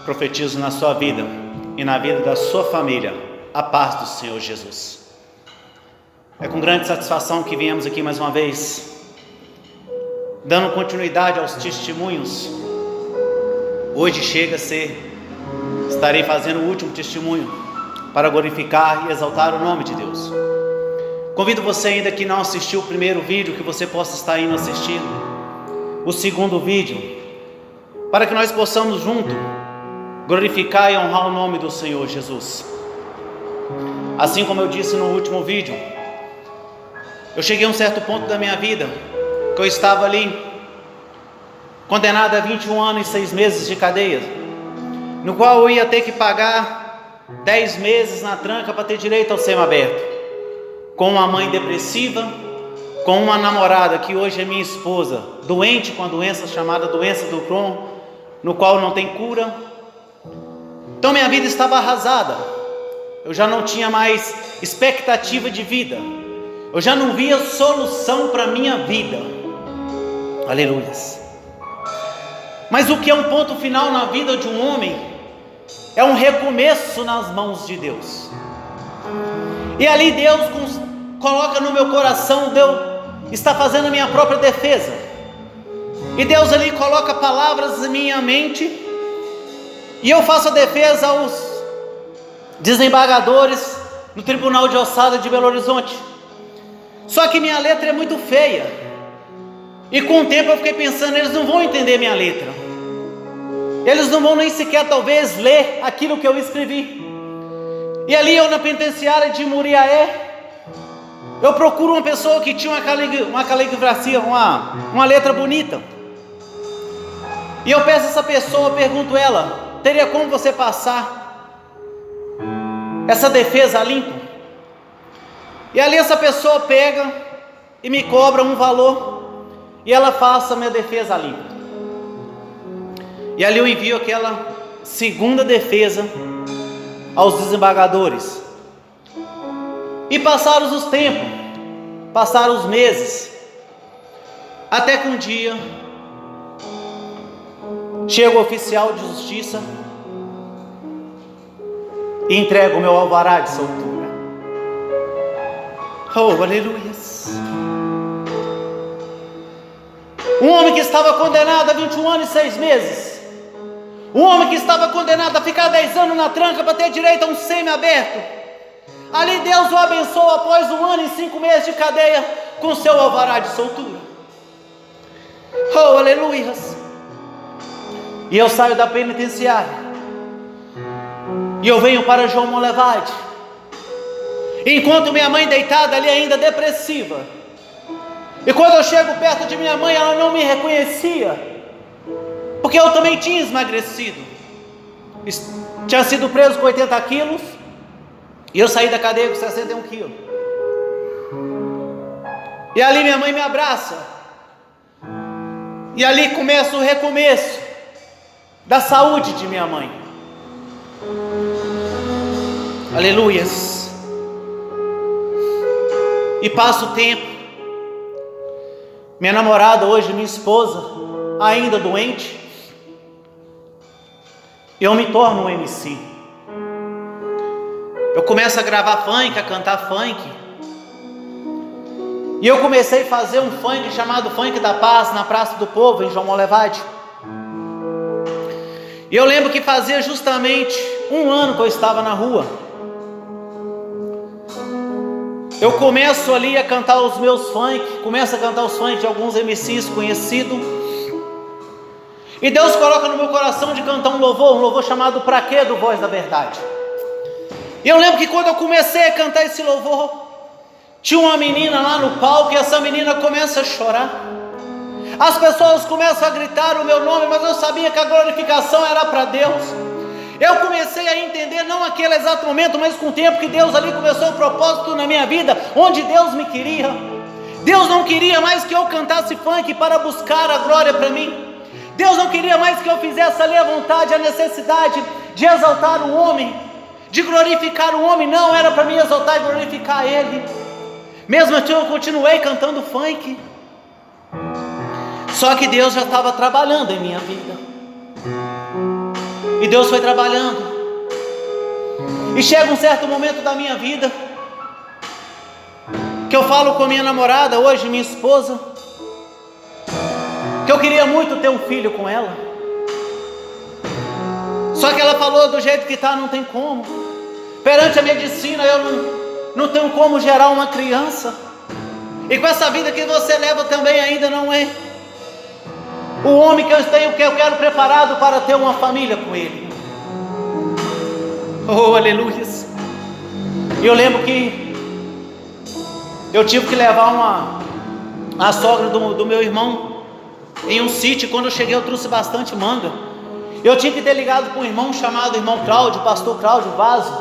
profetizo na sua vida e na vida da sua família a paz do Senhor Jesus. É com grande satisfação que viemos aqui mais uma vez, dando continuidade aos testemunhos. Hoje estarei fazendo o último testemunho para glorificar e exaltar o nome de Deus. Convido você ainda que não assistiu o primeiro vídeo, que você possa estar indo assistir o segundo vídeo, para que nós possamos juntos glorificar e honrar o nome do Senhor Jesus. Assim como eu disse no último vídeo, eu cheguei a um certo ponto da minha vida, que eu estava ali, condenado a 21 anos e 6 meses de cadeia, no qual eu ia ter que pagar 10 meses na tranca para ter direito ao semiaberto, com uma mãe depressiva, com uma namorada que hoje é minha esposa, doente com a doença chamada doença do Crohn, no qual não tem cura. Então minha vida estava arrasada, eu já não tinha mais expectativa de vida, eu já não via solução para a minha vida. Aleluias. Mas o que é um ponto final na vida de um homem é um recomeço nas mãos de Deus. E ali Deus coloca no meu coração, Deus está fazendo a minha própria defesa. E Deus ali coloca palavras em minha mente, e eu faço a defesa aos desembargadores no Tribunal de Ossada de Belo Horizonte. Só que minha letra é muito feia, e com o tempo eu fiquei pensando, eles não vão entender minha letra, eles não vão nem sequer talvez ler aquilo que eu escrevi. E ali eu na penitenciária de Muriaé, eu procuro uma pessoa que tinha uma caligrafia, uma letra bonita, e eu peço a essa pessoa, pergunto ela, teria como você passar essa defesa limpo? E ali essa pessoa pega e me cobra um valor, e ela faça a minha defesa limpa. E ali eu envio aquela segunda defesa aos desembargadores. E passaram os tempos, passaram os meses, até que um dia chega o oficial de justiça e entrega o meu alvará de soltura. Oh, aleluias. Um homem que estava condenado a 21 anos e 6 meses, um homem que estava condenado a ficar 10 anos na tranca para ter direito a um semi-aberto, ali Deus o abençoou após 1 ano e 5 meses de cadeia com seu alvará de soltura. Oh, aleluias. E eu saio da penitenciária e eu venho para João Monlevade, encontro minha mãe deitada ali ainda depressiva. E quando eu chego perto de minha mãe, ela não me reconhecia, porque eu também tinha emagrecido, tinha sido preso com 80 quilos, e eu saí da cadeia com 61 quilos. E ali minha mãe me abraça, e ali começa o recomeço da saúde de minha mãe. Aleluias. E passa o tempo, minha namorada hoje, minha esposa, ainda doente, eu me torno um MC. Eu começo a gravar funk, a cantar funk, e eu comecei a fazer um funk chamado Funk da Paz na Praça do Povo, em João Monlevade. E eu lembro que fazia justamente 1 ano que eu estava na rua. Eu começo ali a cantar os meus funk, começo a cantar os funk de alguns MCs conhecidos, e Deus coloca no meu coração de cantar um louvor chamado Pra Quê, do Voz da Verdade. E eu lembro que quando eu comecei a cantar esse louvor, tinha uma menina lá no palco, e essa menina começa a chorar. As pessoas começam a gritar o meu nome, mas eu sabia que a glorificação era para Deus. Eu comecei a entender, não naquele exato momento, mas com o tempo, que Deus ali começou um propósito na minha vida, onde Deus me queria. Deus não queria mais que eu cantasse funk para buscar a glória para mim. Deus não queria mais que eu fizesse ali a vontade, a necessidade de exaltar o homem, de glorificar o homem. Não, era para mim exaltar e glorificar Ele. Mesmo assim eu continuei cantando funk, só que Deus já estava trabalhando em minha vida. E Deus foi trabalhando. E chega um certo momento da minha vida que eu falo com minha namorada, hoje minha esposa, que eu queria muito ter um filho com ela. Só que ela falou: do jeito que está, não tem como. Perante a medicina, eu não tenho como gerar uma criança. E com essa vida que você leva também ainda não é o homem que eu tenho, que eu quero preparado para ter uma família com ele. Oh, aleluia. E eu lembro que eu tive que levar a sogra do meu irmão em um sítio. Quando eu cheguei, eu trouxe bastante manga. Eu tinha que ter ligado para um irmão chamado irmão Cláudio, pastor Cláudio Vaso,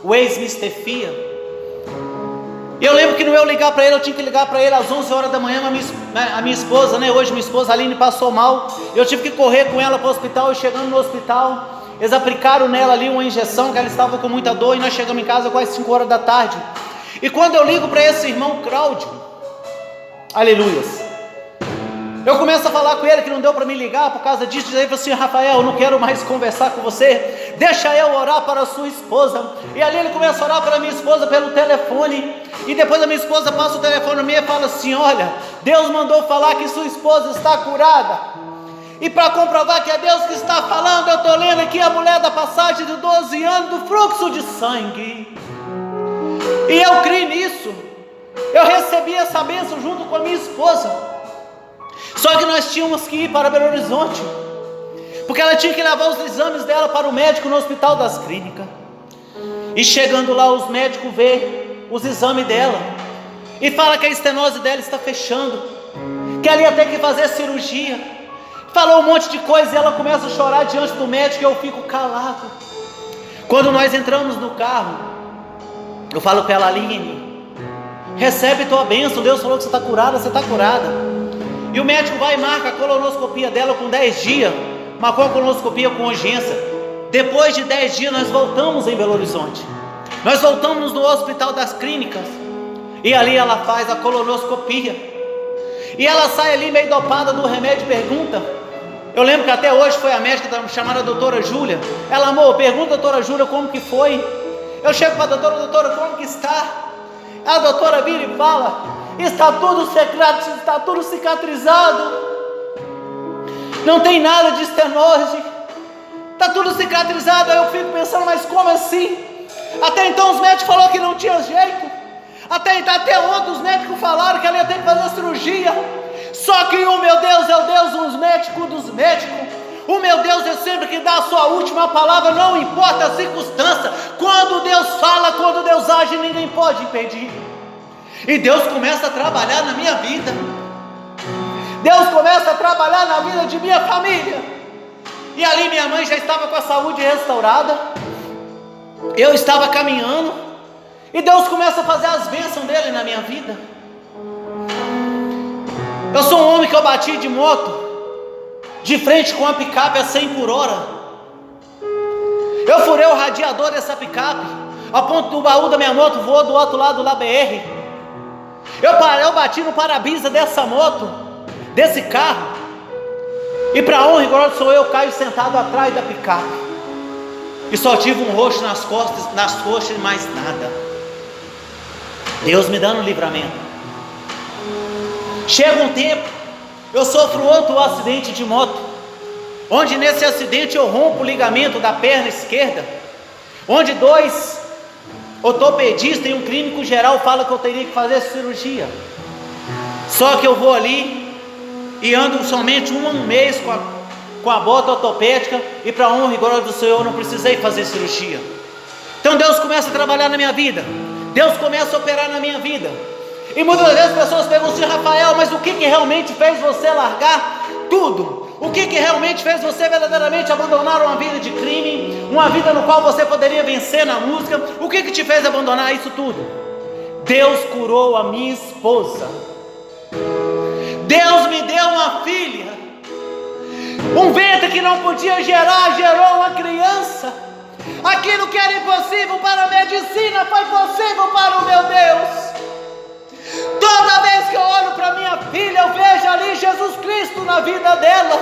o ex-Mister Fia. E eu lembro que no eu ligar para ele, eu tinha que ligar para ele às 11 horas da manhã. A minha esposa, hoje minha esposa Aline passou mal. Eu tive que correr com ela para o hospital. E chegando no hospital, eles aplicaram nela ali uma injeção, que ela estava com muita dor. E nós chegamos em casa quase 5 horas da tarde. E quando eu ligo para esse irmão Cláudio, aleluias, eu começo a falar com ele que não deu para me ligar por causa disso. Diz aí assim: Rafael, eu não quero mais conversar com você, deixa eu orar para a sua esposa. E ali ele começa a orar para a minha esposa pelo telefone. E depois a minha esposa passa o telefone e fala assim: olha, Deus mandou falar que sua esposa está curada. E para comprovar que é Deus que está falando, eu estou lendo aqui a mulher da passagem de 12 anos do fluxo de sangue. E eu criei nisso. Eu recebi essa bênção junto com a minha esposa. Só que nós tínhamos que ir para Belo Horizonte, porque ela tinha que levar os exames dela para o médico no Hospital das Clínicas. E chegando lá, os médicos vê os exames dela e fala que a estenose dela está fechando, que ela ia ter que fazer cirurgia. Falou um monte de coisa e ela começa a chorar diante do médico. E eu fico calado. Quando nós entramos no carro, eu falo para ela: Aline, recebe tua bênção, Deus falou que você está curada, você está curada. E o médico vai e marca a colonoscopia dela com 10 dias, marcou a colonoscopia com urgência. Depois de 10 dias nós voltamos em Belo Horizonte. Nós voltamos no Hospital das Clínicas. E ali ela faz a colonoscopia. E ela sai ali meio dopada do remédio e pergunta. Eu lembro que até hoje foi a médica chamada doutora Júlia. Ela: amor, pergunta a doutora Júlia como que foi. Eu chego para a doutora: doutora, como que está? A doutora vira e fala: está tudo cicatrizado, não tem nada de estenose, está tudo cicatrizado. Aí eu fico pensando: mas como assim? Até então os médicos falaram que não tinha jeito. Até ontem os médicos falaram que ela ia ter que fazer cirurgia. Só que o meu Deus é o Deus dos médicos. O meu Deus é sempre que dá a sua última palavra, não importa a circunstância. Quando Deus fala, quando Deus age, ninguém pode impedir. E Deus começa a trabalhar na minha vida. Deus começa a trabalhar na vida de minha família. E ali minha mãe já estava com a saúde restaurada. Eu estava caminhando. E Deus começa a fazer as bênçãos dele na minha vida. Eu sou um homem que eu bati de moto de frente com uma picape a 100 por hora. Eu furei o radiador dessa picape, a ponto do baú da minha moto voou do outro lado da BR. Eu bati no para-brisa dessa moto, desse carro. E para honra e glória do Senhor, eu caio sentado atrás da picape. E só tive um roxo nas costas, nas coxas e mais nada. Deus me dando livramento. Chega um tempo, eu sofro outro acidente de moto, onde nesse acidente eu rompo o ligamento da perna esquerda, onde 2 ortopedistas e um clínico geral falam que eu teria que fazer cirurgia. Só que eu vou ali e ando somente um mês com a bota ortopédica, e para honra e glória do Senhor eu não precisei fazer cirurgia. Então Deus começa a trabalhar na minha vida, Deus começa a operar na minha vida. E muitas vezes as pessoas perguntam assim: Rafael, mas o que realmente fez você largar tudo? O que realmente fez você verdadeiramente abandonar uma vida de crime, uma vida no qual você poderia vencer na música? O que te fez abandonar isso tudo? Deus curou a minha esposa. Deus me deu uma filha. Um ventre que não podia gerar, gerou uma criança. Aquilo que era impossível para a medicina foi possível para o meu Deus. Toda vez que eu olho para minha filha, eu vejo ali Jesus Cristo na vida dela.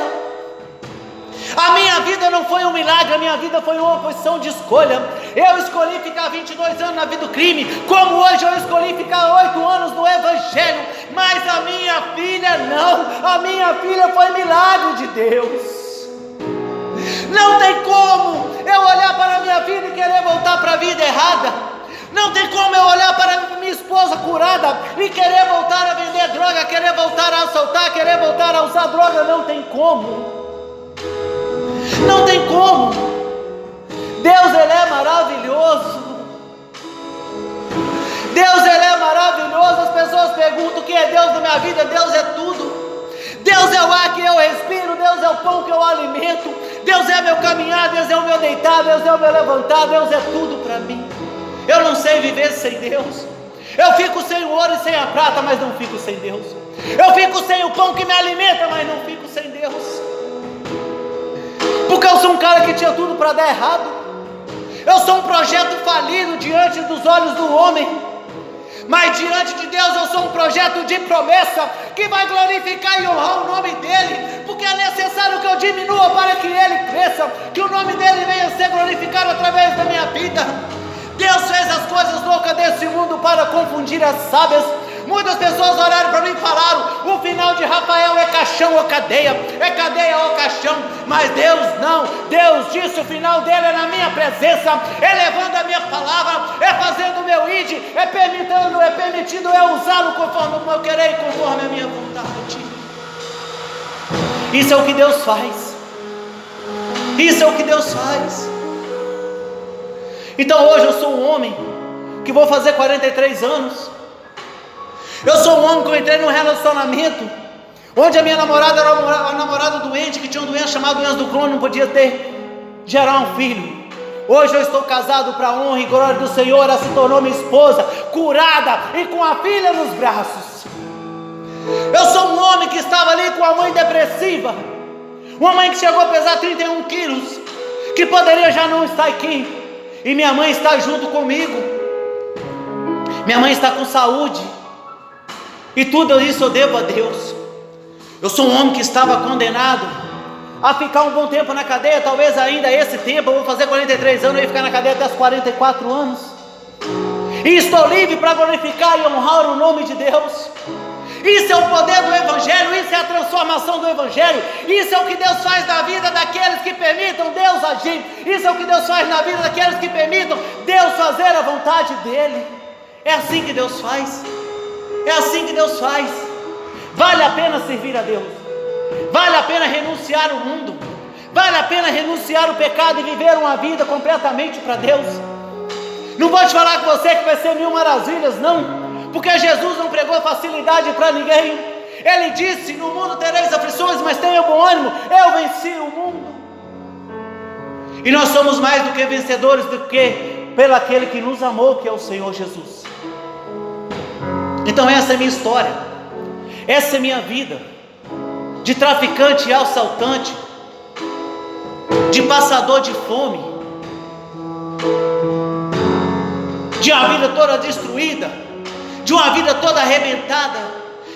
A minha vida não foi um milagre, a minha vida foi uma posição de escolha. Eu escolhi ficar 22 anos na vida do crime, como hoje eu escolhi ficar 8 anos no Evangelho. Mas a minha filha não, a minha filha foi milagre de Deus. Não tem como eu olhar para a minha vida e querer voltar para a vida errada. Não tem como eu olhar para minha esposa curada e querer voltar a vender droga, querer voltar a assaltar, querer voltar a usar droga. Não tem como. Não tem como. Deus, Ele é maravilhoso. Deus, Ele é maravilhoso. As pessoas perguntam o que é Deus na minha vida. Deus é tudo. Deus é o ar que eu respiro. Deus é o pão que eu alimento. Deus é meu caminhar. Deus é o meu deitar. Deus é o meu levantar. Deus é tudo para mim. Eu não sei viver sem Deus. Eu fico sem o ouro e sem a prata, mas não fico sem Deus. Eu fico sem o pão que me alimenta, mas não fico sem Deus. Porque eu sou um cara que tinha tudo para dar errado. Eu sou um projeto falido diante dos olhos do homem. Mas diante de Deus eu sou um projeto de promessa que vai glorificar e honrar o nome dEle. Porque é necessário que eu diminua para que Ele cresça, que o nome dEle venha a ser glorificado através da minha vida. Deus fez as coisas loucas desse mundo para confundir as sábias. Muitas pessoas olharam para mim e falaram: o final de Rafael é caixão ou cadeia, é cadeia ou caixão. Mas Deus não. Deus disse: o final dele é na minha presença, é levando a minha palavra, é fazendo o meu id, é permitindo eu usá-lo conforme o meu querer e conforme a minha vontade. Isso é o que Deus faz. Isso é o que Deus faz. Então hoje eu sou um homem que vou fazer 43 anos. Eu sou um homem que eu entrei num relacionamento onde a minha namorada era uma namorada doente, que tinha uma doença chamada doença do Crohn, não podia gerar um filho. Hoje eu estou casado para a honra e glória do Senhor. Ela se tornou minha esposa, curada e com a filha nos braços. Eu sou um homem que estava ali com a mãe depressiva, uma mãe que chegou a pesar 31 quilos, que poderia já não estar aqui. E minha mãe está junto comigo. Minha mãe está com saúde. E tudo isso eu devo a Deus. Eu sou um homem que estava condenado a ficar um bom tempo na cadeia. Talvez ainda esse tempo, eu vou fazer 43 anos, eu ia ficar na cadeia até os 44 anos. E estou livre para glorificar e honrar o nome de Deus. Isso é o poder do Evangelho, isso é a transformação do Evangelho, isso é o que Deus faz na vida daqueles que permitam Deus agir, isso é o que Deus faz na vida daqueles que permitam Deus fazer a vontade dEle. É assim que Deus faz, é assim que Deus faz. Vale a pena servir a Deus, vale a pena renunciar ao mundo, vale a pena renunciar ao pecado e viver uma vida completamente para Deus. Não vou te falar com você que vai ser 1000 maravilhas, não. Porque Jesus não pregou facilidade para ninguém. Ele disse: no mundo tereis aflições, mas tenha bom ânimo, eu venci o mundo. E nós somos mais do que vencedores, do que pelo aquele que nos amou, que é o Senhor Jesus. Então essa é a minha história, essa é a minha vida, de traficante e assaltante, de passador de fome, de uma vida toda destruída, de uma vida toda arrebentada,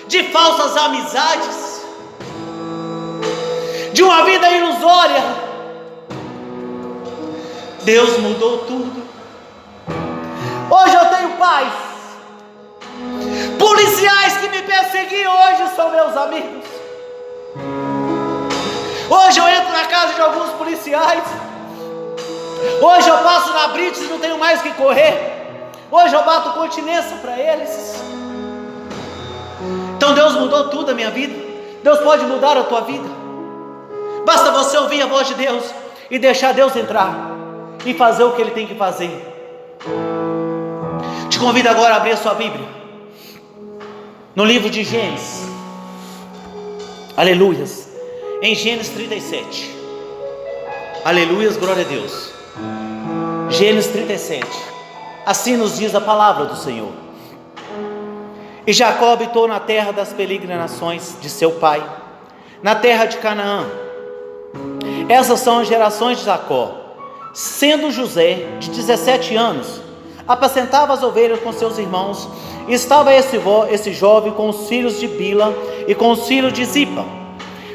de falsas amizades, de uma vida ilusória. Deus mudou tudo. Hoje eu tenho paz. Policiais que me perseguiam hoje são meus amigos. Hoje eu entro na casa de alguns policiais. Hoje eu passo na Brits e não tenho mais o que correr. Hoje eu bato continência para eles. Então Deus mudou tudo a minha vida. Deus pode mudar a tua vida. Basta você ouvir a voz de Deus e deixar Deus entrar e fazer o que Ele tem que fazer. Te convido agora a abrir a sua Bíblia no livro de Gênesis. Aleluias. Em Gênesis 37. Aleluias, glória a Deus. Gênesis 37. Assim nos diz a palavra do Senhor. E Jacó habitou na terra das peregrinações de seu pai, na terra de Canaã. Essas são as gerações de Jacó. Sendo José de 17 anos, apacentava as ovelhas com seus irmãos, e estava esse jovem com os filhos de Bila e com os filhos de Zipa.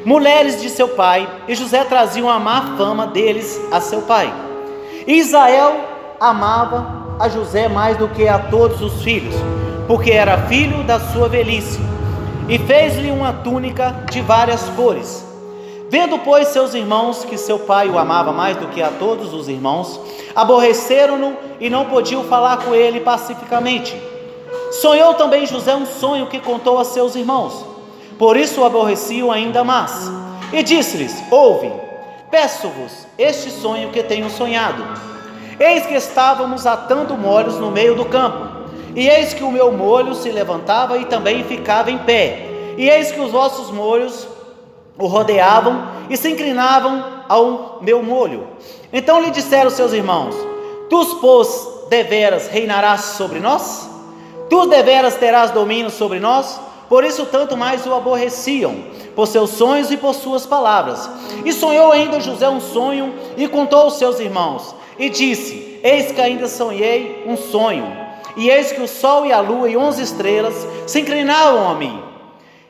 mulheres de seu pai, e José trazia uma má fama deles a seu pai. E Israel amava a José mais do que a todos os filhos, porque era filho da sua velhice, e fez-lhe uma túnica de várias cores. Vendo, pois, seus irmãos que seu pai o amava mais do que a todos os irmãos, aborreceram-no e não podiam falar com ele pacificamente. Sonhou também José um sonho que contou a seus irmãos, por isso o aborreciam ainda mais. E disse-lhes: ouve, peço-vos este sonho que tenho sonhado. Eis que estávamos atando molhos no meio do campo, e eis que o meu molho se levantava e também ficava em pé, e eis que os vossos molhos o rodeavam e se inclinavam ao meu molho. Então lhe disseram seus irmãos: tu, pois, deveras reinarás sobre nós? Tu deveras terás domínio sobre nós? Por isso tanto mais o aborreciam, por seus sonhos e por suas palavras. E sonhou ainda José um sonho, e contou aos seus irmãos, e disse: eis que ainda sonhei um sonho, e eis que o sol e a lua e 11 estrelas se inclinavam a mim.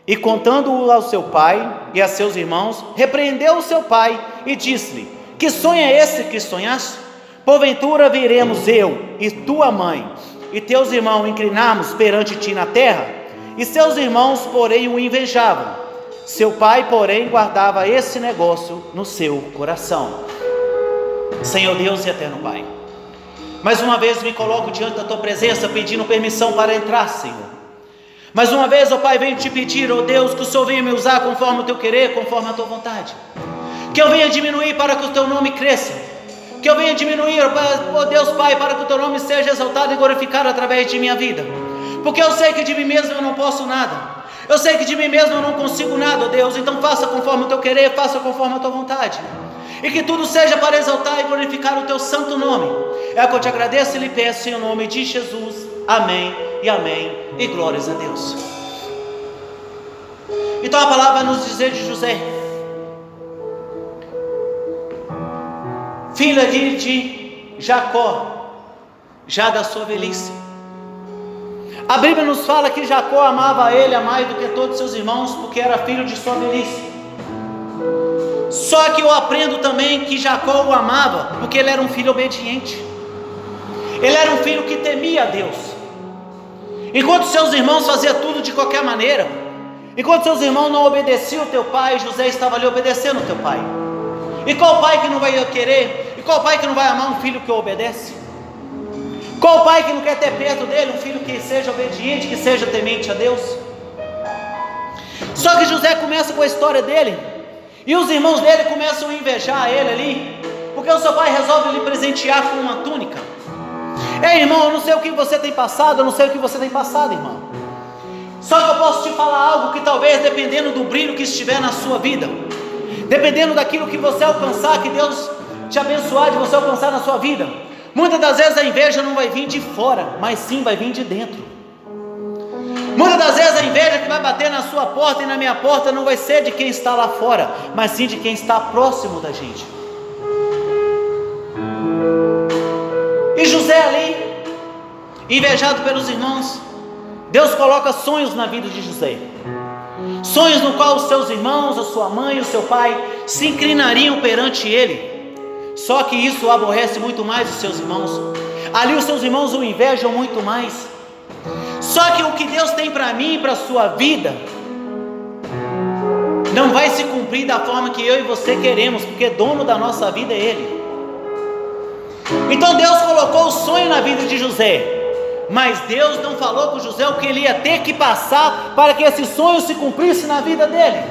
E contando-o ao seu pai e a seus irmãos, repreendeu o seu pai e disse-lhe: que sonho é esse que sonhaste? Porventura viremos eu e tua mãe e teus irmãos inclinarmos perante ti na terra? E seus irmãos, porém, o invejavam. Seu pai, porém, guardava esse negócio no seu coração. Senhor Deus e eterno Pai, mais uma vez me coloco diante da tua presença, pedindo permissão para entrar, Senhor. Mais uma vez, ó Pai, venho te pedir, ó Deus, que o Senhor venha me usar conforme o teu querer, conforme a tua vontade. Que eu venha diminuir para que o teu nome cresça. Que eu venha diminuir, ó Deus Pai, para que o teu nome seja exaltado e glorificado através de minha vida. Porque eu sei que de mim mesmo eu não posso nada. Eu sei que de mim mesmo eu não consigo nada, ó Deus. Então faça conforme o teu querer, faça conforme a tua vontade. E que tudo seja para exaltar e glorificar o teu santo nome. É o que eu te agradeço e lhe peço em nome de Jesus. Amém e amém. E glórias a Deus. Então a palavra vai nos dizer de José, filho ali de Jacó, já da sua velhice. A Bíblia nos fala que Jacó amava ele a mais do que todos seus irmãos, porque era filho de sua velhice. Só que eu aprendo também que Jacó o amava porque ele era um filho obediente. Ele era um filho que temia a Deus. Enquanto seus irmãos faziam tudo de qualquer maneira, enquanto seus irmãos não obedeciam o teu pai, José estava ali obedecendo o teu pai. E qual pai que não vai querer? E qual pai que não vai amar um filho que obedece? Qual pai que não quer ter perto dele um filho que seja obediente, que seja temente a Deus? Só que José começa com a história dele, e os irmãos dele começam a invejar ele ali, porque o seu pai resolve lhe presentear com uma túnica. Ei, irmão, eu não sei o que você tem passado, eu não sei o que você tem passado, irmão. Só que eu posso te falar algo que talvez, dependendo do brilho que estiver na sua vida, dependendo daquilo que você alcançar, que Deus te abençoar de você alcançar na sua vida, muitas das vezes a inveja não vai vir de fora, mas sim vai vir de dentro. Muitas das vezes a inveja que vai bater na sua porta e na minha porta não vai ser de quem está lá fora, mas sim de quem está próximo da gente. E José ali, invejado pelos irmãos, Deus coloca sonhos na vida de José. Sonhos no qual os seus irmãos, a sua mãe e o seu pai se inclinariam perante ele. Só que isso aborrece muito mais os seus irmãos. Ali os seus irmãos o invejam muito mais. Só que o que Deus tem para mim e para a sua vida não vai se cumprir da forma que eu e você queremos, porque dono da nossa vida é Ele. Então Deus colocou o sonho na vida de José, mas Deus não falou com José o que ele ia ter que passar para que esse sonho se cumprisse na vida dele.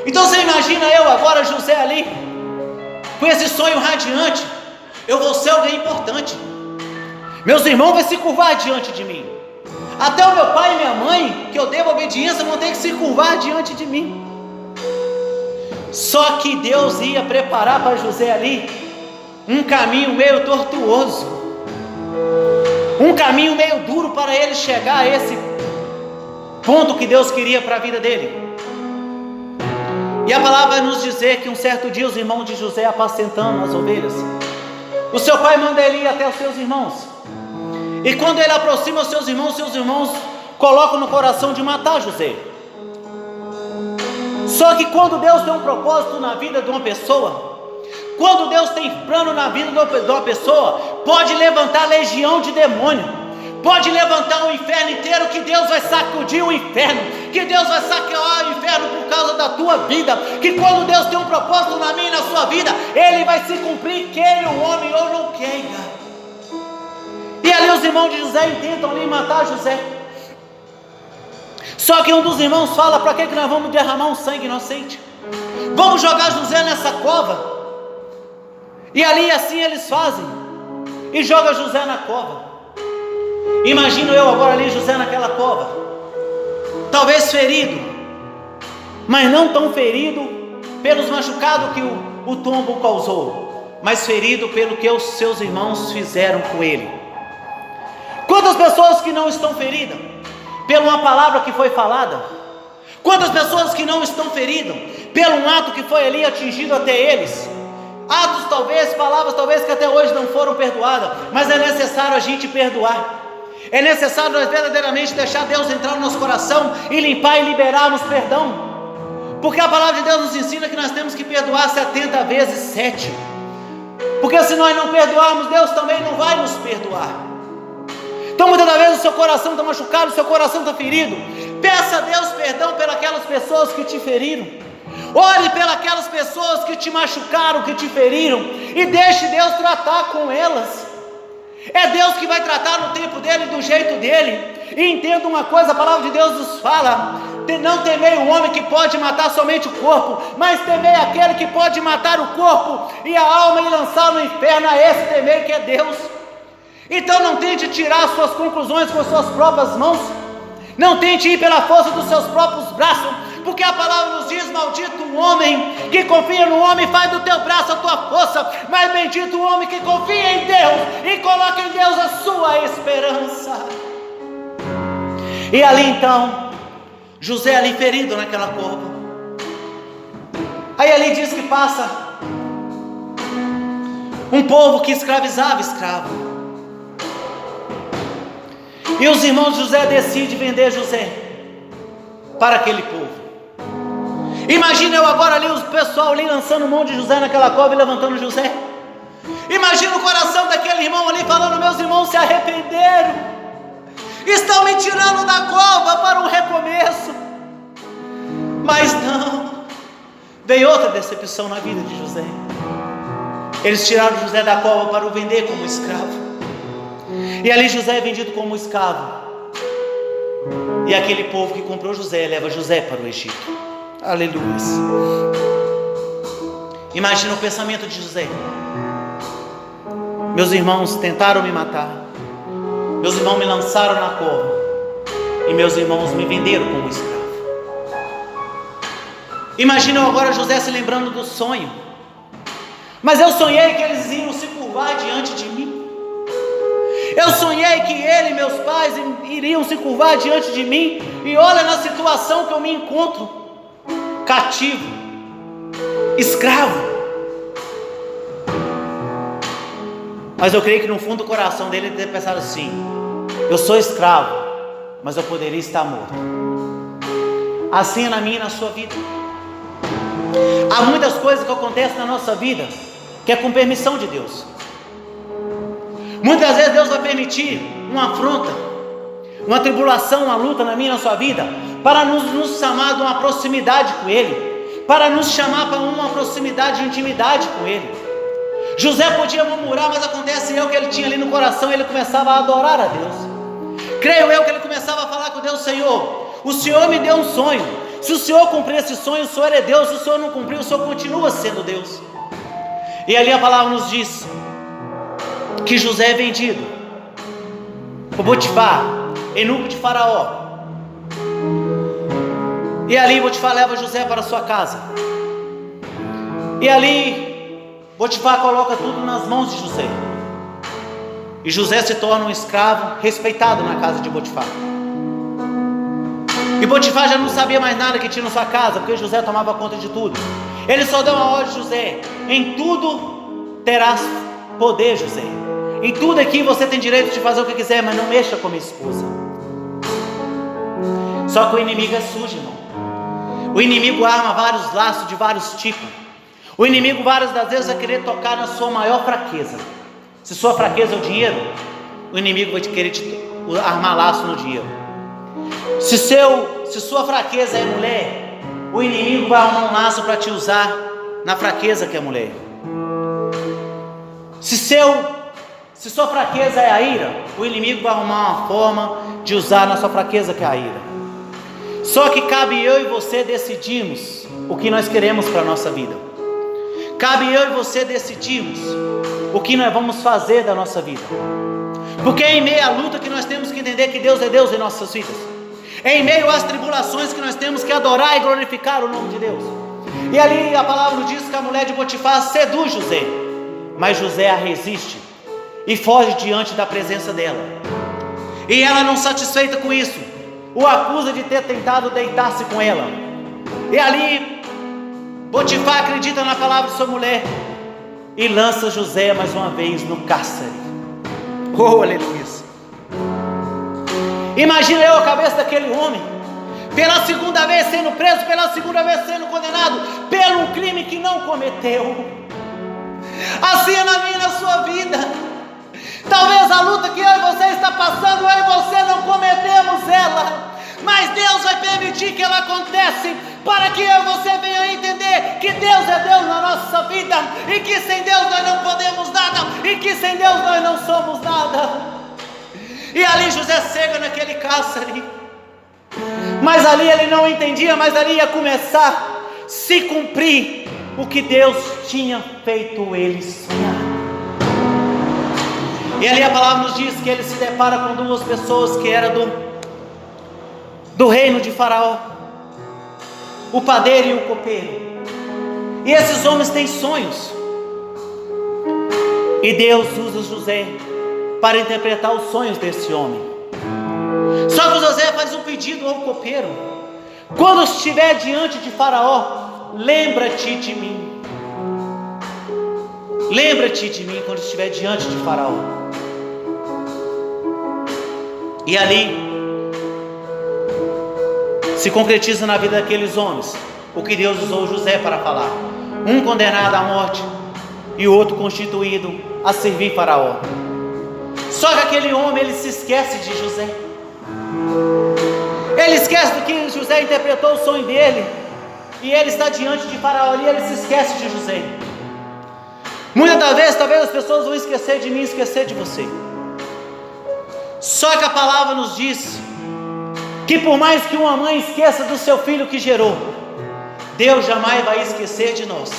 Então você imagina eu agora, José ali, com esse sonho radiante, eu vou ser alguém importante. Meus irmãos vão se curvar diante de mim. Até o meu pai e minha mãe, que eu devo obediência, vão ter que se curvar diante de mim. Só que Deus ia preparar para José ali um caminho meio tortuoso, um caminho meio duro para ele chegar a esse ponto que Deus queria para a vida dele. E a palavra vai nos dizer que um certo dia os irmãos de José apacentando as ovelhas, o seu pai manda ele ir até os seus irmãos. E quando ele aproxima os seus irmãos colocam no coração de matar José. Só que quando Deus tem um propósito na vida de uma pessoa, quando Deus tem plano na vida de uma pessoa, pode levantar legião de demônio, pode levantar o inferno inteiro, que Deus vai sacudir o inferno, que Deus vai saquear o inferno por causa da tua vida, que quando Deus tem um propósito na minha e na sua vida, ele vai se cumprir, queira o homem ou não queira. E ali os irmãos de José intentam ali matar José. Só que um dos irmãos fala: para que nós vamos derramar um sangue inocente? Vamos jogar José nessa cova. E ali assim eles fazem, e joga José na cova. Imagino eu agora ali José naquela cova, talvez ferido, mas não tão ferido pelos machucados que o tombo causou, mas ferido pelo que os seus irmãos fizeram com ele. Quantas pessoas que não estão feridas por uma palavra que foi falada? Quantas pessoas que não estão feridas pelo um ato que foi ali atingido até eles? Atos talvez, palavras talvez que até hoje não foram perdoadas, mas é necessário a gente perdoar. É necessário nós verdadeiramente deixar Deus entrar no nosso coração e limpar e liberarmos perdão, porque a palavra de Deus nos ensina que nós temos que perdoar 70 vezes 7, porque se nós não perdoarmos, Deus também não vai nos perdoar. Então muitas das vezes o seu coração está machucado, o seu coração está ferido, peça a Deus perdão pelas pessoas que te feriram, ore pelas pessoas que te machucaram, que te feriram, e deixe Deus tratar com elas. É Deus que vai tratar no tempo dele, do jeito dele. E entenda uma coisa, a palavra de Deus nos fala: não temei o homem que pode matar somente o corpo, mas temei aquele que pode matar o corpo e a alma e lançar no inferno. A esse temei, que é Deus. Então não tente tirar suas conclusões com suas próprias mãos, não tente ir pela força dos seus próprios braços, porque a palavra nos diz: maldito o homem que confia no homem, faz do teu braço a tua força, mas bendito o homem que confia em Deus e coloca em Deus a sua esperança. E ali então, José ali ferido naquela cova, aí ali diz que passa um povo que escravizava escravo, e os irmãos de José decidem vender José para aquele povo. Imagina eu agora ali, o pessoal ali lançando mão de José naquela cova e levantando José. Imagina o coração daquele irmão ali falando: meus irmãos se arrependeram, estão me tirando da cova para um recomeço. Mas não, veio outra decepção na vida de José. Eles tiraram José da cova para o vender como escravo, e ali José é vendido como escravo, e aquele povo que comprou José leva José para o Egito. Aleluia. Imagina o pensamento de José: meus irmãos tentaram me matar, meus irmãos me lançaram na cova, e meus irmãos me venderam como escravo. Imagina agora José se lembrando do sonho: mas eu sonhei que eles iam se curvar diante de mim, eu sonhei que ele e meus pais iriam se curvar diante de mim, e olha na situação que eu me encontro: cativo, escravo. Mas eu creio que no fundo do coração dele ele deve pensar assim: eu sou escravo, mas eu poderia estar morto. Assim é na minha e na sua vida. Há muitas coisas que acontecem na nossa vida que é com permissão de Deus. Muitas vezes Deus vai permitir uma afronta, uma tribulação, uma luta na minha e na sua vida, para nos chamar de uma proximidade com Ele, para nos chamar para uma proximidade de intimidade com Ele. José podia murmurar, mas acontece que ele tinha ali no coração, ele começava a adorar a Deus. Creio eu que ele começava a falar com Deus: Senhor, o Senhor me deu um sonho, se o Senhor cumprir esse sonho, o Senhor é Deus, se o Senhor não cumprir, o Senhor continua sendo Deus. E ali a palavra nos diz que José é vendido por Potifar, eunuco de Faraó. E ali Potifar leva José para sua casa, e ali Potifar coloca tudo nas mãos de José, e José se torna um escravo respeitado na casa de Potifar. E Potifar já não sabia mais nada que tinha na sua casa, porque José tomava conta de tudo. Ele só deu uma ordem a José: em tudo terás poder, José, em tudo aqui você tem direito de fazer o que quiser, mas não mexa com minha esposa. Só que o inimigo é sujo, irmão. O inimigo arma vários laços de vários tipos. O inimigo várias das vezes vai querer tocar na sua maior fraqueza. Se sua fraqueza é o dinheiro, o inimigo vai querer armar laço no dinheiro. Se sua fraqueza é mulher, o inimigo vai armar um laço para te usar na fraqueza que é mulher. Se sua fraqueza é a ira, o inimigo vai arrumar uma forma de usar na sua fraqueza que é a ira. Só que cabe eu e você decidirmos o que nós queremos para a nossa vida. Cabe eu e você decidirmos o que nós vamos fazer da nossa vida. Porque é em meio à luta que nós temos que entender que Deus é Deus em nossas vidas. É em meio às tribulações que nós temos que adorar e glorificar o nome de Deus. E ali a palavra nos diz que a mulher de Potifar seduz José, mas José a resiste e foge diante da presença dela. E ela, não satisfeita com isso, o acusa de ter tentado deitar-se com ela. E ali Potifar acredita na palavra de sua mulher e lança José mais uma vez no cárcere. Oh, aleluia! Imagina eu a cabeça daquele homem, pela segunda vez sendo preso, pela segunda vez sendo condenado, pelo um crime que não cometeu. Assim é na minha e na sua vida. Talvez a luta que eu e você está passando, eu e você não cometemos ela, mas Deus vai permitir que ela aconteça, para que eu e você venha entender que Deus é Deus na nossa vida, e que sem Deus nós não podemos nada, e que sem Deus nós não somos nada. E ali José chega naquele cárcere, mas ali ele não entendia, mas ali ia começar a se cumprir o que Deus tinha feito ele sonhar. E ali a palavra nos diz que ele se depara com duas pessoas que eram do reino de Faraó, o padeiro e o copeiro. E esses homens têm sonhos, e Deus usa José para interpretar os sonhos desse homem. Só que José faz um pedido ao copeiro: quando estiver diante de Faraó, lembra-te de mim. Lembra-te de mim quando estiver diante de Faraó. E ali se concretiza na vida daqueles homens o que Deus usou José para falar. Um condenado à morte e o outro constituído a servir Faraó. Só que aquele homem, ele se esquece de José. Ele esquece do que José interpretou o sonho dele, e ele está diante de Faraó e ele se esquece de José. Muitas das vezes, talvez as pessoas vão esquecer de mim, esquecer de você. Só que a palavra nos diz que por mais que uma mãe esqueça do seu filho que gerou, Deus jamais vai esquecer de nós.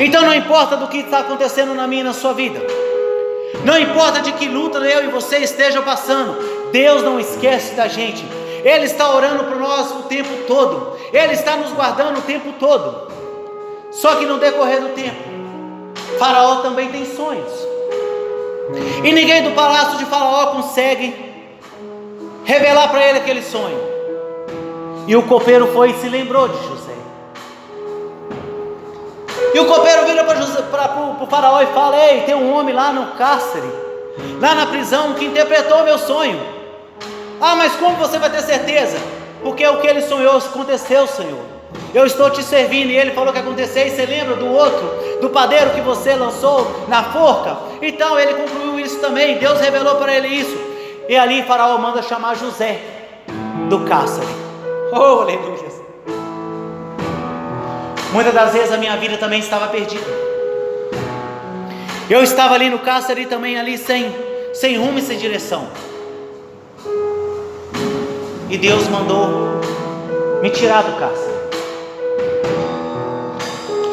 Então não importa do que está acontecendo na minha e na sua vida, não importa de que luta eu e você estejam passando, Deus não esquece da gente. Ele está orando por nós o tempo todo, Ele está nos guardando o tempo todo. Só que no decorrer do tempo, Faraó também tem sonhos, e ninguém do palácio de Faraó consegue revelar para ele aquele sonho. E o copeiro foi e se lembrou de José. E o copeiro vira para o Faraó e fala: ei, tem um homem lá no cárcere, lá na prisão, que interpretou o meu sonho. Ah, mas como você vai ter certeza? Porque o que ele sonhou aconteceu, Senhor. Eu estou te servindo. E ele falou que aconteceu. E você lembra do outro, do padeiro que você lançou na forca? Então ele concluiu isso também. Deus revelou para ele isso. E ali Faraó manda chamar José do cárcere. Oh, aleluia! Muitas das vezes a minha vida também estava perdida. Eu estava ali no cárcere também, ali sem rumo e sem direção. E Deus mandou me tirar do cárcere.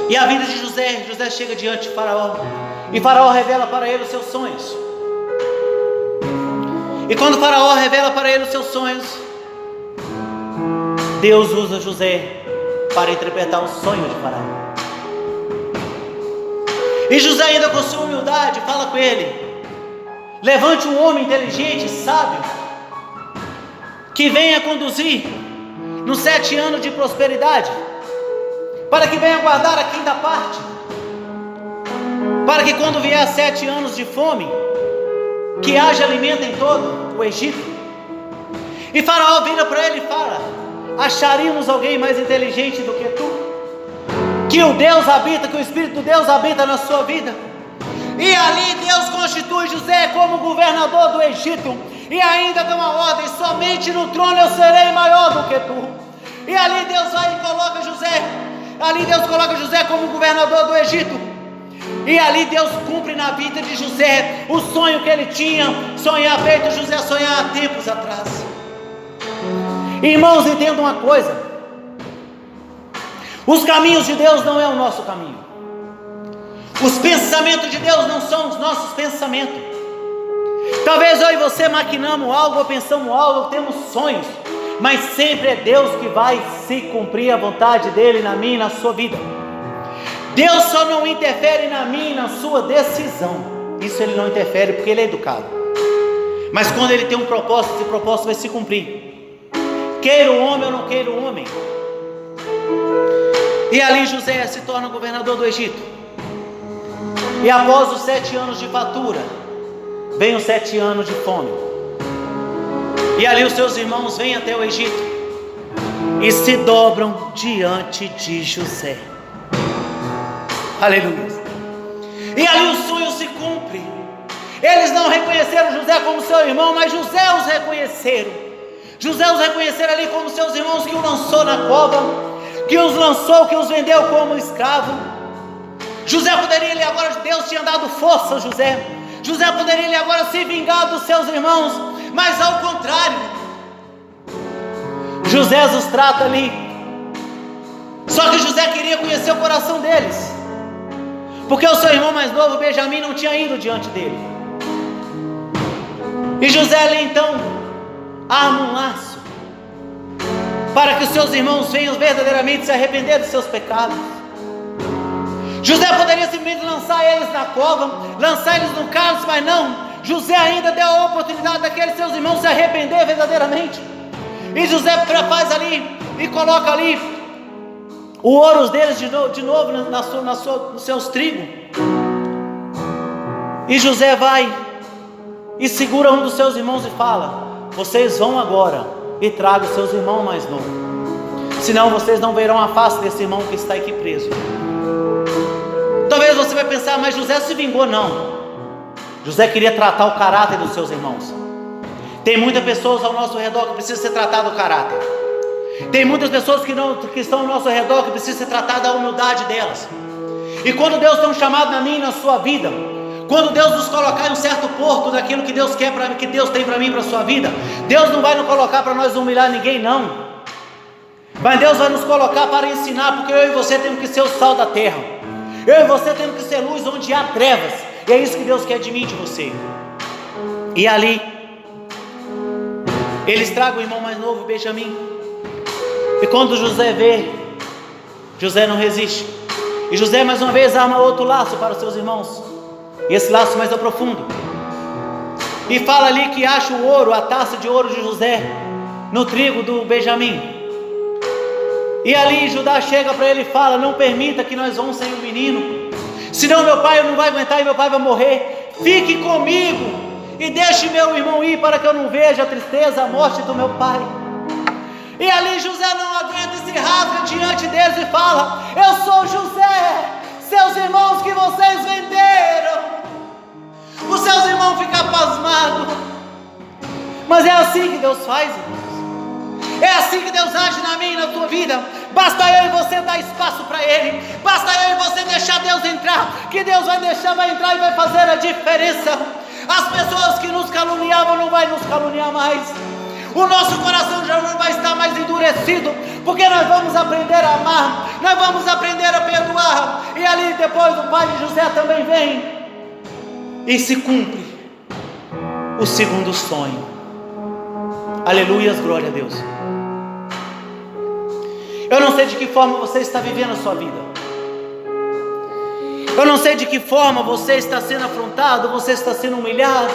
E a vida de José chega diante de Faraó, e Faraó revela para ele os seus sonhos. E quando Faraó revela para ele os seus sonhos, Deus usa José para interpretar o sonho de Faraó. E José, ainda com sua humildade, fala com ele: levante um homem inteligente, sábio, que venha conduzir nos 7 anos de prosperidade, para que venha guardar a 5ª parte, para que quando vier 7 anos de fome, que haja alimento em todo o Egito. E Faraó vira para ele e fala: acharíamos alguém mais inteligente do que tu? Que o Deus habita, que o Espírito de Deus habita na sua vida. E ali Deus constitui José como governador do Egito, e ainda dá uma ordem: somente no trono eu serei maior do que tu. E ali Deus vai e coloca José, ali Deus coloca José como governador do Egito. E ali Deus cumpre na vida de José o sonho que ele tinha, feito José sonhar há tempos atrás. Irmãos, entendam uma coisa: os caminhos de Deus não é o nosso caminho. Os pensamentos de Deus não são os nossos pensamentos. Talvez eu e você maquinamos algo, ou pensamos algo, ou temos sonhos, mas sempre é Deus que vai se cumprir a vontade dele na minha e na sua vida. Deus só não interfere na minha e na sua decisão. Isso ele não interfere porque ele é educado. Mas quando ele tem um propósito, esse propósito vai se cumprir. Queira o homem ou não queira o homem. E ali José se torna governador do Egito. E após os 7 anos de fartura, vem os 7 anos de fome. E ali os seus irmãos vêm até o Egito e se dobram diante de José. Aleluia. E ali o sonho se cumpre. Eles não reconheceram José como seu irmão, mas José os reconheceram. José os reconheceram ali como seus irmãos, que o lançou na cova, que os lançou, que os vendeu como escravo. José poderia ali agora, Deus tinha dado força a José. José poderia ali agora se vingar dos seus irmãos, mas ao contrário, José os trata ali. Só que José queria conhecer o coração deles, porque o seu irmão mais novo, Benjamim, não tinha ido diante dele. E José ali então arma um laço para que os seus irmãos venham verdadeiramente se arrepender dos seus pecados. José poderia simplesmente lançar eles na cova, lançar eles no cálice, mas não. José ainda deu a oportunidade daqueles seus irmãos se arrepender verdadeiramente. E José faz ali e coloca ali o ouro deles de novo nos seus trigos. E José vai e segura um dos seus irmãos e fala: vocês vão agora e tragam os seus irmãos mais novos, senão vocês não verão a face desse irmão que está aqui preso. Talvez você vai pensar: mas José se vingou. Não, José queria tratar o caráter dos seus irmãos. Tem muitas pessoas ao nosso redor que precisam ser tratadas do caráter. Tem muitas pessoas que estão ao nosso redor que precisam ser tratadas da humildade delas. E quando Deus tem um chamado na minha e na sua vida, quando Deus nos colocar em um certo porto daquilo que Deus quer, que Deus tem para mim e para a sua vida, Deus não vai nos colocar para nós humilhar ninguém, não. Mas Deus vai nos colocar para ensinar, porque eu e você temos que ser o sal da terra. Eu e você temos que ser luz onde há trevas. E é isso que Deus quer de mim e de você. E ali eles tragam o irmão mais novo, Benjamim. E quando José vê, José não resiste. E José mais uma vez arma outro laço para os seus irmãos. E esse laço mais profundo. E fala ali que acha o ouro, a taça de ouro de José no trigo do Benjamim. E ali Judá chega para ele e fala: não permita que nós vamos sem o menino, senão meu pai não vai aguentar e meu pai vai morrer. Fique comigo e deixe meu irmão ir, para que eu não veja a tristeza, a morte do meu pai. E ali José não aguenta e se rasga diante deles e fala: eu sou José, seus irmãos que vocês venderam. Os seus irmãos ficam pasmados. Mas é assim que Deus faz, irmãos. É assim que Deus age na minha e na tua vida. Basta eu e você dar espaço para Ele. Basta eu e você deixar Deus entrar, que Deus vai entrar e vai fazer a diferença. As pessoas que nos caluniavam não vai nos caluniar mais. O nosso coração já não vai estar mais endurecido, porque nós vamos aprender a amar, nós vamos aprender a perdoar. E ali depois o pai de José também vem e se cumpre o segundo sonho. Aleluias, glória a Deus. Eu não sei de que forma você está vivendo a sua vida. Eu não sei de que forma você está sendo afrontado, você está sendo humilhado.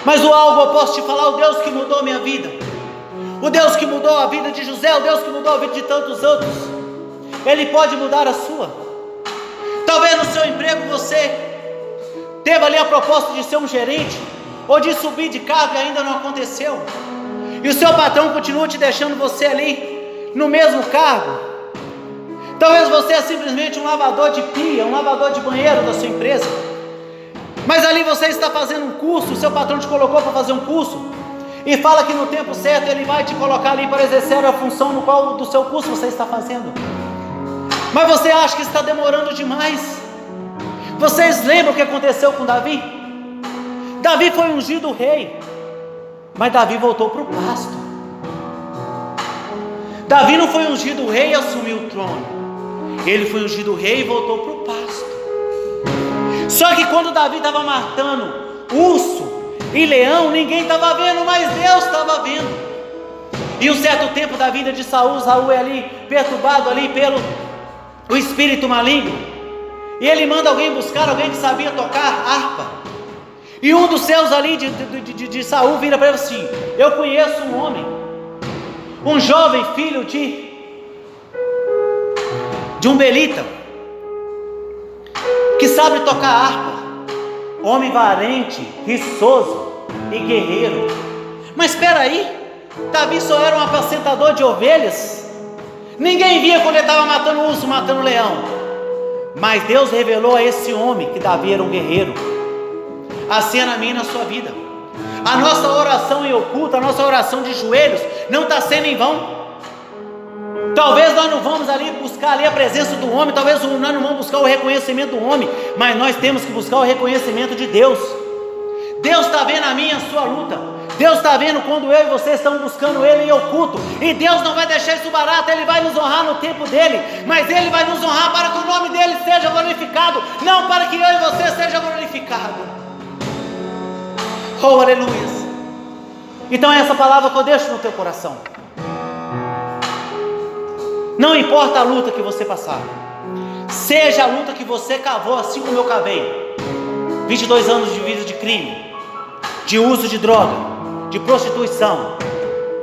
Mas o algo eu posso te falar: o Deus que mudou a minha vida, o Deus que mudou a vida de José, o Deus que mudou a vida de tantos outros, Ele pode mudar a sua. Talvez no seu emprego você teve ali a proposta de ser um gerente, ou de subir de cargo e ainda não aconteceu. e o seu patrão continua te deixando você ali no mesmo cargo. Talvez você é simplesmente um lavador de pia, um lavador de banheiro da sua empresa, mas ali você está fazendo um curso, o seu patrão te colocou para fazer um curso, e fala que no tempo certo ele vai te colocar ali para exercer a função no qual do seu curso você está fazendo, mas você acha que está demorando demais. Vocês lembram o que aconteceu com Davi? Davi foi ungido rei, mas Davi voltou para o pasto. Davi não foi ungido rei e assumiu o trono, ele foi ungido rei e voltou para o pasto. Só que quando Davi estava matando urso e leão, ninguém estava vendo, mas Deus estava vendo. E um certo tempo da vida de Saul é ali perturbado ali pelo o espírito maligno, e ele manda alguém buscar alguém que sabia tocar harpa, e um dos seus ali de Saul vira para ele assim: eu conheço um homem, um jovem filho de um belita, que sabe tocar harpa, homem valente, riçoso e guerreiro. Mas espera aí, Davi só era um apacentador de ovelhas, ninguém via quando ele estava matando urso, matando leão, mas Deus revelou a esse homem que Davi era um guerreiro. Assim é na minha e na sua vida. A nossa oração em oculto, a nossa oração de joelhos não está sendo em vão. Talvez nós não vamos ali buscar ali a presença do homem, talvez nós não vamos buscar o reconhecimento do homem, mas nós temos que buscar o reconhecimento de Deus. Deus está vendo a minha e a sua luta, Deus está vendo quando eu e você estamos buscando Ele em oculto, e Deus não vai deixar isso barato, Ele vai nos honrar no tempo dEle, mas Ele vai nos honrar para que o nome dEle seja glorificado, não para que eu e você seja glorificado. Oh, aleluia. Então é essa palavra que eu deixo no teu coração. Não importa a luta que você passar, seja a luta que você cavou, assim como eu cavei, 22 anos de vida de crime, de uso de droga, de prostituição,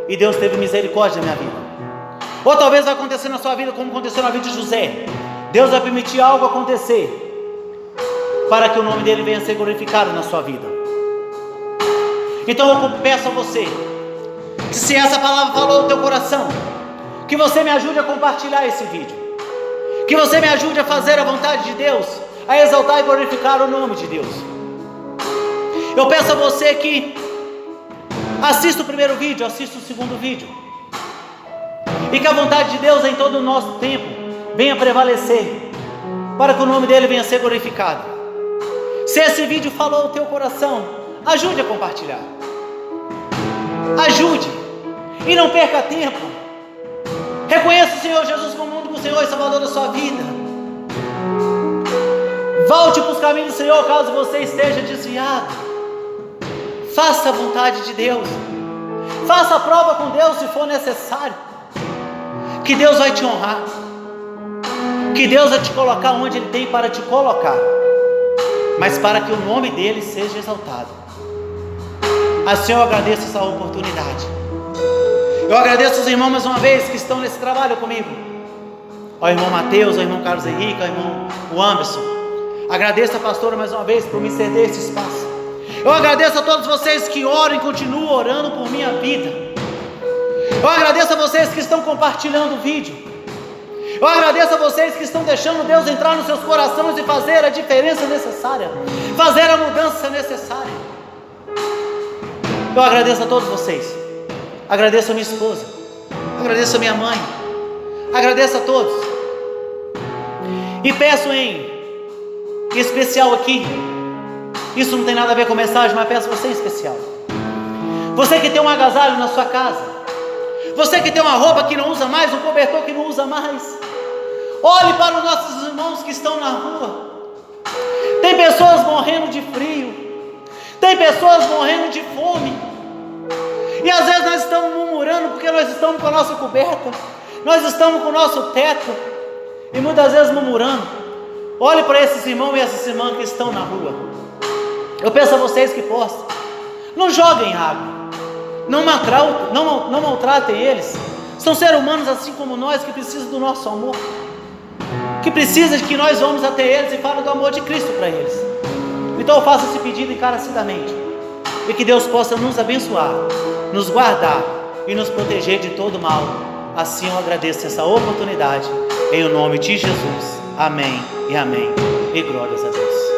e Deus teve misericórdia na minha vida. Ou talvez vai acontecer na sua vida como aconteceu na vida de José. Deus vai permitir algo acontecer para que o nome dele venha a ser glorificado na sua vida. Então eu peço a você, que se essa palavra falou no teu coração, que você me ajude a compartilhar esse vídeo, que você me ajude a fazer a vontade de Deus, a exaltar e glorificar o nome de Deus. Eu peço a você que assista o primeiro vídeo, assista o segundo vídeo, e que a vontade de Deus em todo o nosso tempo venha prevalecer, para que o nome dele venha a ser glorificado. Se esse vídeo falou o teu coração, ajude a compartilhar, ajude, e não perca tempo. Reconheça o Senhor Jesus como o único Senhor e Salvador da sua vida. Volte para os caminhos do Senhor caso você esteja desviado. Faça a vontade de Deus, faça a prova com Deus se for necessário, que Deus vai te honrar, que Deus vai te colocar onde Ele tem para te colocar, mas para que o nome dEle seja exaltado. Assim eu agradeço essa oportunidade. Eu agradeço os irmãos mais uma vez que estão nesse trabalho comigo, ao irmão Mateus, ao irmão Carlos Henrique, ao irmão Anderson. Agradeço a pastora mais uma vez por me ceder esse espaço. Eu agradeço a todos vocês que oram e continuam orando por minha vida. Eu agradeço a vocês que estão compartilhando o vídeo. Eu agradeço a vocês que estão deixando Deus entrar nos seus corações e fazer a diferença necessária, fazer a mudança necessária. Eu agradeço a todos vocês. Agradeço a minha esposa, agradeço a minha mãe, agradeço a todos, e peço em especial aqui, isso não tem nada a ver com mensagem, mas peço você em especial, você que tem um agasalho na sua casa, você que tem uma roupa que não usa mais, um cobertor que não usa mais, olhe para os nossos irmãos que estão na rua. Tem pessoas morrendo de frio, tem pessoas morrendo de fome, e às vezes nós estamos murmurando porque nós estamos com a nossa coberta, nós estamos com o nosso teto, e muitas vezes murmurando. Olhe para esses irmãos e essas irmãs que estão na rua. Eu peço a vocês que possam, não joguem água, não maltratem eles. São seres humanos assim como nós, que precisam do nosso amor, que precisam de que nós vamos até eles e falem do amor de Cristo para eles. Então eu faço esse pedido encarecidamente, e que Deus possa nos abençoar, nos guardar e nos proteger de todo mal. Assim eu agradeço essa oportunidade, em nome de Jesus. Amém e amém. E glórias a Deus.